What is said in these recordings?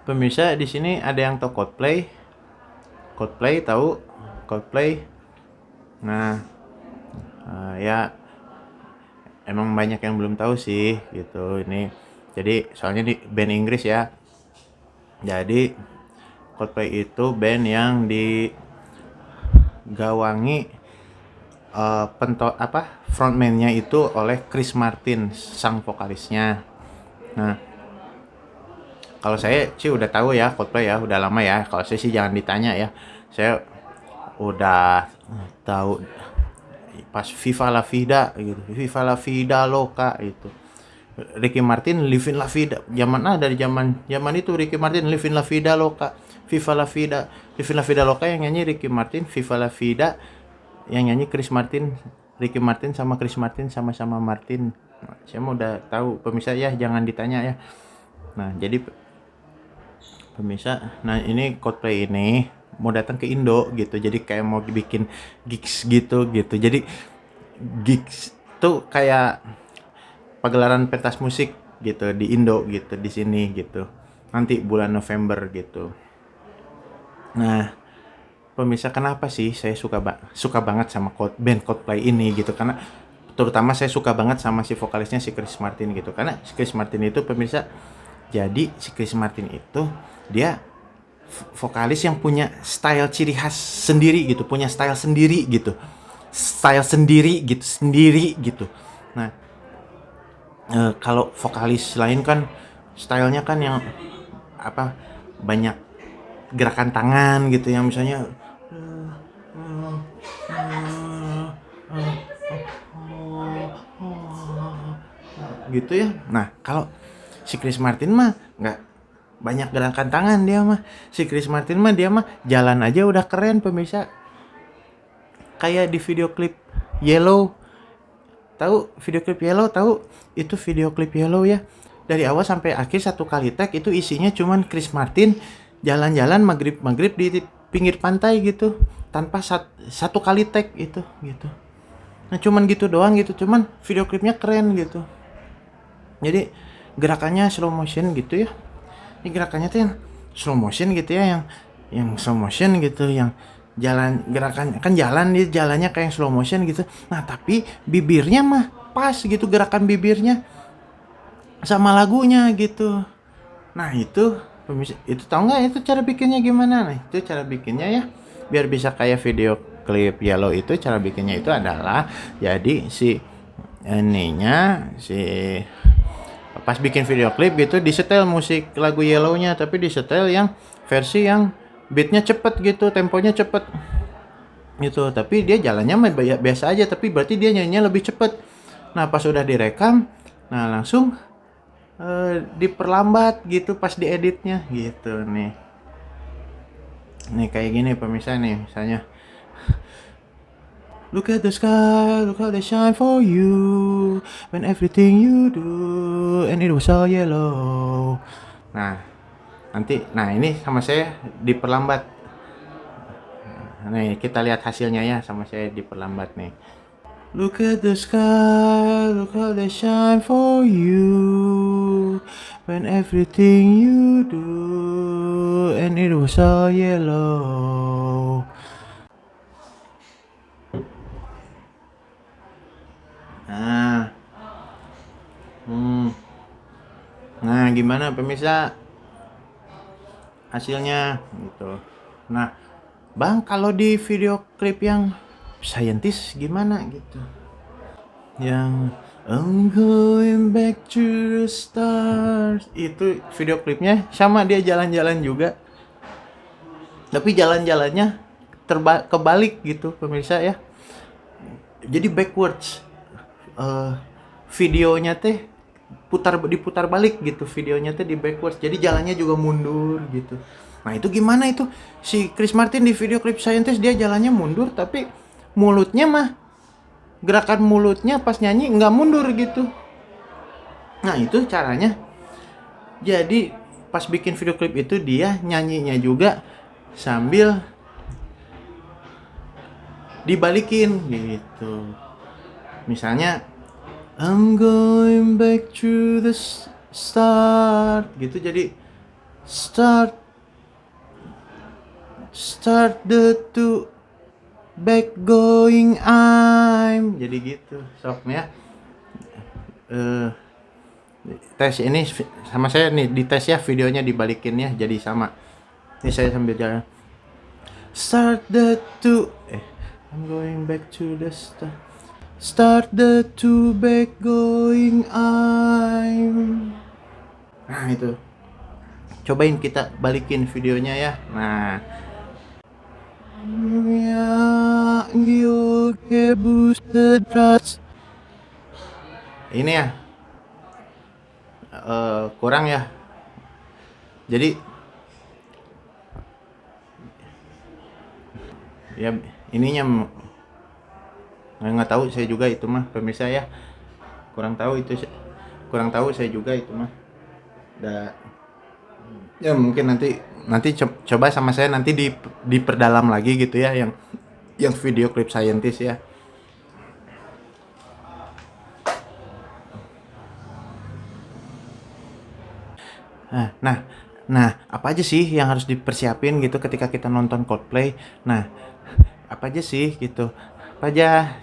Pemirsa, di sini ada yang tahu Coldplay? Coldplay tahu? Coldplay. Nah, ya emang banyak yang belum tahu sih gitu. Ini jadi soalnya di band Inggris ya. Jadi Coldplay itu band yang digawangi frontman-nya itu oleh Chris Martin, sang vokalisnya. Nah, kalau saya sih udah tahu ya Coldplay ya, udah lama ya. Kalau saya sih jangan ditanya ya. Saya udah tahu pas Viva La Vida gitu. Viva La Vida Loca itu. Ricky Martin Living La Vida. Dari zaman itu Ricky Martin Living La Vida Loca. Viva La Vida. Living La Vida Loca yang nyanyi Ricky Martin, Viva La Vida yang nyanyi Chris Martin. Ricky Martin sama Chris Martin sama-sama Martin. Nah, saya mau udah tahu pemirsa ya, jangan ditanya ya. Nah, jadi pemirsa, nah ini Coldplay ini mau datang ke Indo gitu. Jadi kayak mau bikin gigs gitu. Jadi gigs tuh kayak pagelaran pentas musik gitu di Indo gitu, di sini gitu. Nanti bulan November gitu. Nah, pemirsa, kenapa sih saya suka banget sama band Coldplay ini gitu? Karena terutama saya suka banget sama si vokalisnya, si Chris Martin gitu. Karena si Chris Martin itu pemirsa, jadi si Chris Martin itu dia vokalis yang punya style ciri khas sendiri gitu, punya style sendiri gitu. Sendiri gitu. Nah, kalau vokalis lain kan stylenya kan yang apa, banyak gerakan tangan gitu, yang misalnya gitu ya. Nah, kalau si Chris Martin mah nggak banyak gerakan tangan dia mah. Si Chris Martin mah dia mah jalan aja udah keren pemirsa. Kayak di video klip Yellow. Tahu video klip Yellow? Tahu? Itu video klip Yellow ya. Dari awal sampai akhir satu kali tag itu isinya cuman Chris Martin jalan-jalan maghrib di pinggir pantai gitu, tanpa satu kali tag itu gitu. Nah, cuman gitu doang gitu, cuman video klipnya keren gitu. Jadi gerakannya slow motion gitu ya. Ini gerakannya tuh yang slow motion gitu ya, yang slow motion gitu, yang gerakan kan jalan, dia jalannya kayak slow motion gitu. Nah, tapi bibirnya mah pas gitu, gerakan bibirnya sama lagunya gitu. Nah, itu tahu nggak itu cara bikinnya gimana? Nah, itu cara bikinnya ya, biar bisa kayak video klip Yellow. Itu cara bikinnya itu adalah, jadi si pas bikin video klip gitu disetel musik lagu Yellow-nya, tapi disetel yang versi yang beatnya cepet gitu, temponya cepet gitu. Tapi dia jalannya biasa aja, tapi berarti dia nyanyinya lebih cepet. Nah, pas udah direkam, nah langsung diperlambat gitu pas dieditnya gitu nih. Nih kayak gini pemirsa nih, misalnya look at the sky, look how they shine for you when everything you do and it was all yellow. Nah, ini sama saya diperlambat. Nih, kita lihat hasilnya ya, sama saya diperlambat nih. Look at the sky, look how they shine for you when everything you do and it was all yellow. Nah, nah gimana pemirsa hasilnya gitu. Nah, Bang, kalau di video klip yang scientist gimana gitu? Yang I'm going back to the stars. Itu video klipnya sama, dia jalan-jalan juga. Tapi jalan-jalannya kebalik gitu pemirsa ya. Jadi backwards. Videonya teh diputar balik gitu, videonya teh di backwards. Jadi jalannya juga mundur gitu. Nah, itu gimana itu? Si Chris Martin di video klip Scientist dia jalannya mundur, tapi mulutnya mah, gerakan mulutnya pas nyanyi nggak mundur gitu. Nah, itu caranya. Jadi pas bikin video klip itu dia nyanyinya juga sambil dibalikin gitu. Misalnya I'm going back to the start gitu, jadi Start the two back going I'm. Jadi gitu sok ya. Tes ini sama saya nih, di tes ya, videonya dibalikin ya jadi sama. Ini saya sambil jalan. Start the two I'm going back to the start. Start the two back going I'm. Nah itu. Cobain kita balikin videonya ya. Nah. Ya, ini ya. Kurang ya. Jadi ya ininya nggak tahu saya juga itu mah pemirsa ya. Kurang tahu saya juga itu mah. Ya mungkin nanti coba sama saya nanti diperdalam lagi gitu ya yang video klip scientist ya. Nah, apa aja sih yang harus dipersiapin gitu ketika kita nonton Coldplay? Nah, apa aja sih gitu? Apa aja?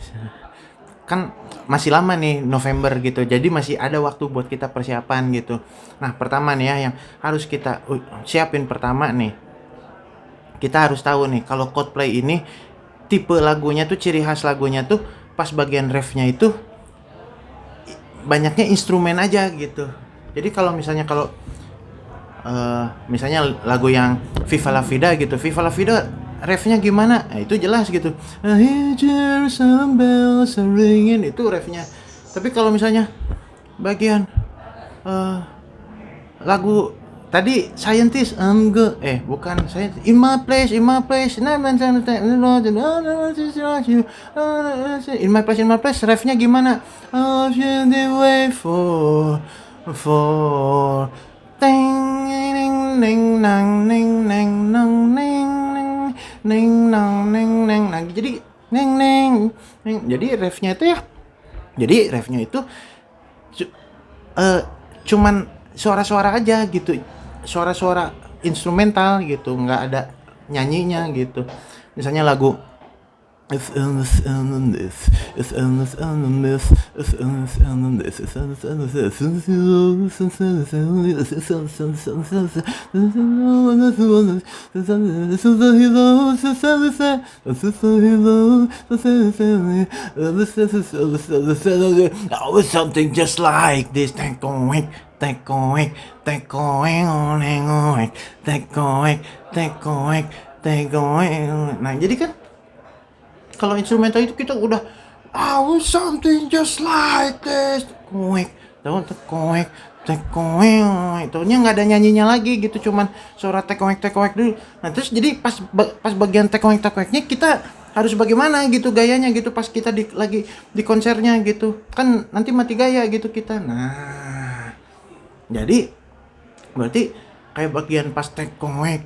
Kan masih lama nih November gitu, jadi masih ada waktu buat kita persiapan gitu. Nah, pertama nih ya yang harus kita siapin pertama nih, kita harus tahu nih kalau Coldplay ini tipe lagunya tuh, ciri khas lagunya tuh pas bagian refnya itu banyaknya instrumen aja gitu. Jadi kalau misalnya misalnya lagu yang Viva La Vida gitu, Viva La Vida refnya gimana? Nah, itu jelas gitu. I hear Jerusalem bells are ringing, itu refnya. Tapi kalau misalnya bagian lagu tadi Scientist, bukan Scientist, in my place, in my place, refnya gimana? I'll the way for Teng neng neng nang neng neng nang neng neng neng nang neng neng. Nah, jadi neng neng neng. Jadi refnya itu cuman suara-suara aja gitu. Suara-suara instrumental gitu, nggak ada nyanyinya gitu. Misalnya lagu It's endless and this. It's endless and this. It's endless and this. It's endless and this. I was something just like this. Take going, take going, take going on, hang on, take going, take going, take going. Nah, jadi kan kalau instrumental itu kita udah something just like this, koek, itunya nggak ada nyanyinya lagi gitu, cuman suara tekoek dulu. Nah terus jadi pas bagian tekoeknya kita harus bagaimana gitu gayanya gitu pas kita lagi di konsernya gitu kan, nanti mati gaya gitu kita. Nah jadi berarti kayak bagian pas tekoek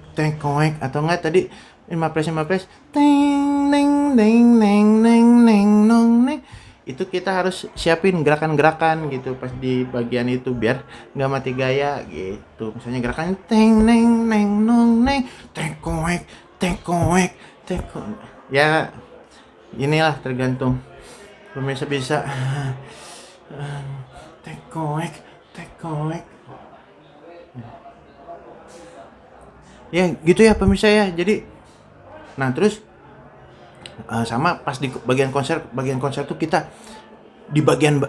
atau enggak tadi 15 teng neng neng neng neng neng nong neng, itu kita harus siapin gerakan-gerakan gitu pas di bagian itu biar nggak mati gaya gitu. Misalnya gerakan teng neng neng nong neng tekoek ya, inilah tergantung pemirsa bisa tekoek ya gitu ya pemirsa ya. Jadi nah terus sama pas di bagian konser tuh kita di bagian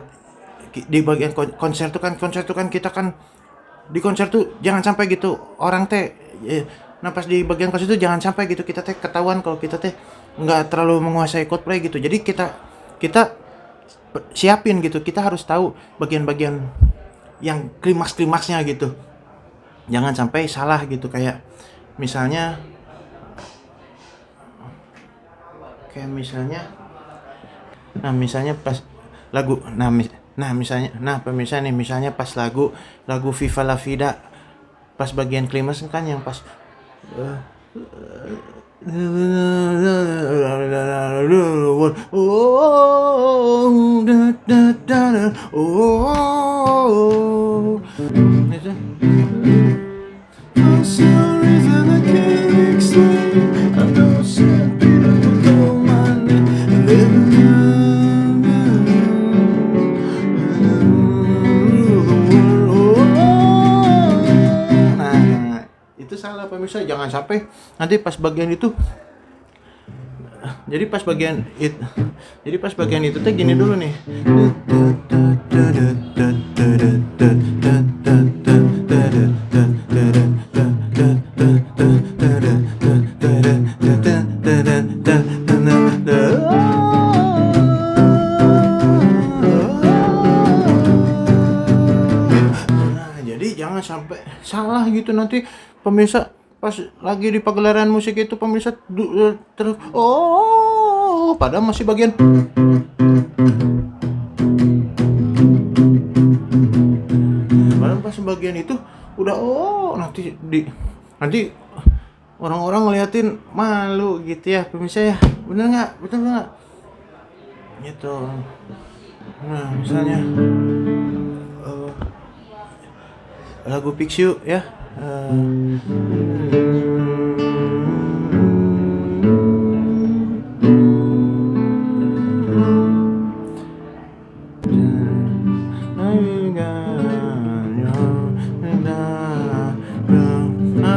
konser tuh kan kita kan di konser tuh jangan sampai gitu orang teh nah pas di bagian konser tuh jangan sampai gitu kita teh ketahuan kalau kita teh nggak terlalu menguasai Coldplay gitu. Jadi kita siapin gitu, kita harus tahu bagian-bagian yang klimaksnya gitu, jangan sampai salah gitu. Kayak misalnya pas lagu misalnya pas lagu Viva La Vida pas bagian klimaks kan yang pas jangan sampai nanti pas bagian itu. Jadi pas bagian itu teh gini dulu nih. Nah, jadi jangan sampai salah gitu nanti pemirsa pas lagi di pagelaran musik itu pemirsa terus padahal masih bagian. Padahal pas bagian itu udah nanti orang-orang ngeliatin malu gitu ya pemirsa ya. Bener nggak gitu. Nah misalnya lagu Fix You ya. I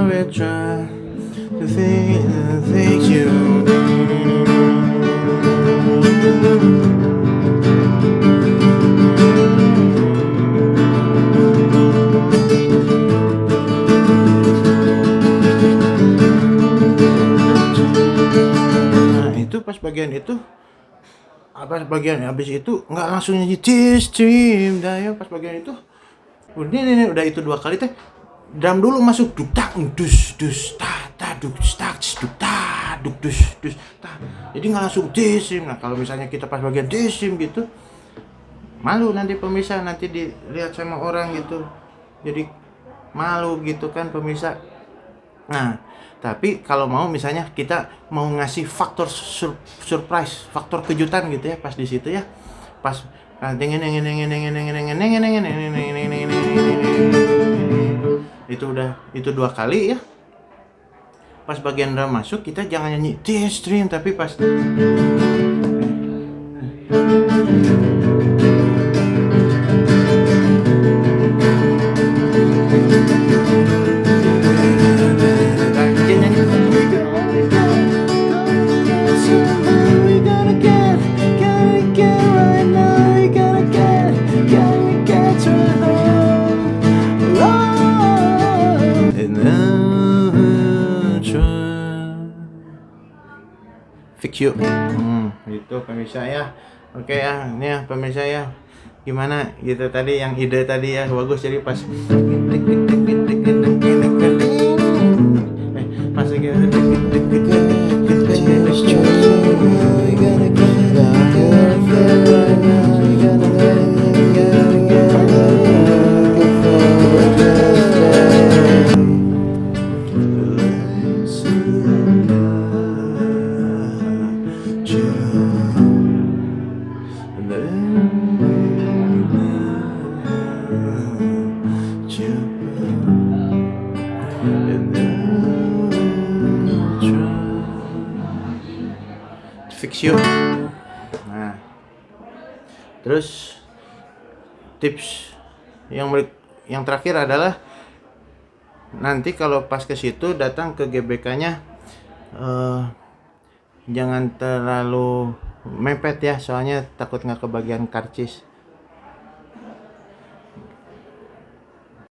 will try to fix you. Nah itu pas bagian itu habis itu nggak langsung nyanyi this dream dah ya. Pas bagian itu udah itu 2 kali teh drum dulu masuk duk tak dus dus ta duk tak duk ta duk dus ta. Jadi nggak langsung this dream. Nah kalau misalnya kita pas bagian this dream gitu malu nanti pemirsa, nanti dilihat sama orang gitu, jadi malu gitu kan pemirsa. Nah tapi kalau mau misalnya kita mau ngasih faktor surprise, faktor kejutan gitu ya pas di situ ya, pas itu 2 kali ya. Pas bagian drum masuk kita jangan nyanyi this dream tapi pas Fix You. Itu pemirsa ya. Oke ya, ini ya pemirsa ya. Gimana gitu tadi yang ide tadi ya bagus, jadi pas Fix You. Nah, terus tips yang terakhir adalah nanti kalau pas ke situ datang ke GBK-nya jangan terlalu mepet ya, soalnya takut nggak kebagian karcis.